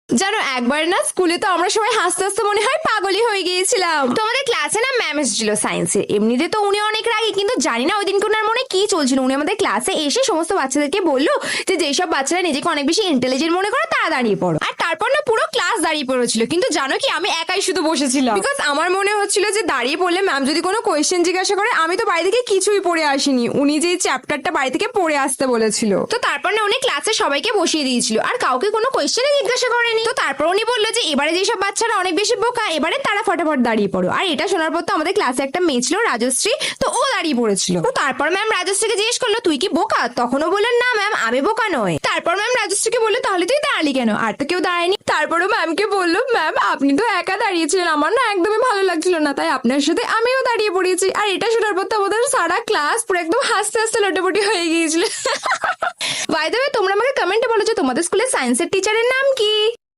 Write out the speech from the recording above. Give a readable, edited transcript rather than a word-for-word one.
জানো একবার না স্কুলে তো আমরা সবাই হাসতে হাসতে মনে হয় পাগলই হয়ে গিয়েছিলাম। তো আমাদের ক্লাসে না ম্যাম এসেছিল সায়েন্সের। এমনিতে তো উনি অনেক রাগী, কিন্তু জানি না ওই দিন ওনার মনে কি চলছিল। উনি আমাদের ক্লাসে এসে সমস্ত বাচ্চাদেরকে বললো যে যেসব বাচ্চারা নিজেকে অনেক বেশি ইন্টেলিজেন্ট মনে করে তারা দাঁড়িয়ে পড়ো। আর তারপর না পুরো ক্লাস দাঁড়িয়ে পড়েছিল, কিন্তু জানো কি আমি একাই শুধু বসেছিলাম। বিকজ আমার মনে হচ্ছিল যে দাঁড়িয়ে পড়লে ম্যাম যদি কোনো কোয়েশ্চেন জিজ্ঞাসা করে, আমি তো বাড়ি থেকে কিছুই পড়ে আসিনি, উনি যে চ্যাপ্টারটা বাড়ি থেকে পড়ে আসতে বলেছিল। তো তারপর না উনি ক্লাসে সবাইকে বসিয়ে দিয়েছিল আর কাউকে কোনো কোয়েশ্চেনে জিজ্ঞাসা করেনি। তো তারপর উনি বললো যে এবারে যেসব বাচ্চারা অনেক বেশি বোকা, এবারে তারা ফটাফট দাঁড়িয়ে পড়ো। আর এটা শোনার পর তো আমাদের ক্লাসে একটা মেয়ে ছিল রাজশ্রী, তো ও দাঁড়িয়ে পড়েছিল। তো তারপর ম্যাম রাজশ্রীকে জিজ্ঞেস করলো তুই কি বোকা? তখনও বললেন না ম্যাম আমি বোকা নয়। তারপর ম্যাম রাজশ্রীকে বললো তাহলে তুই দাঁড়ালি কেন? আর তো কেউ দাঁড়ায়নি। তারপরও ম্যামকে বললো ম্যাম আপনি তো একা দাঁড়িয়েছিলেন, আমার না একদমই ভালো লাগছিল না, তাই আপনার সাথে আমিও দাঁড়িয়ে পড়েছি। আর এটা শোনার পর তো আমাদের সারা ক্লাস পুরো একদম হাসতে হাসতে লোটাপটি হয়ে গিয়েছিল। বাই দ্য ওয়ে তোমরা আমাকে কমেন্টে বলো যে তোমাদের স্কুলে সায়েন্সের টিচারের নাম কি?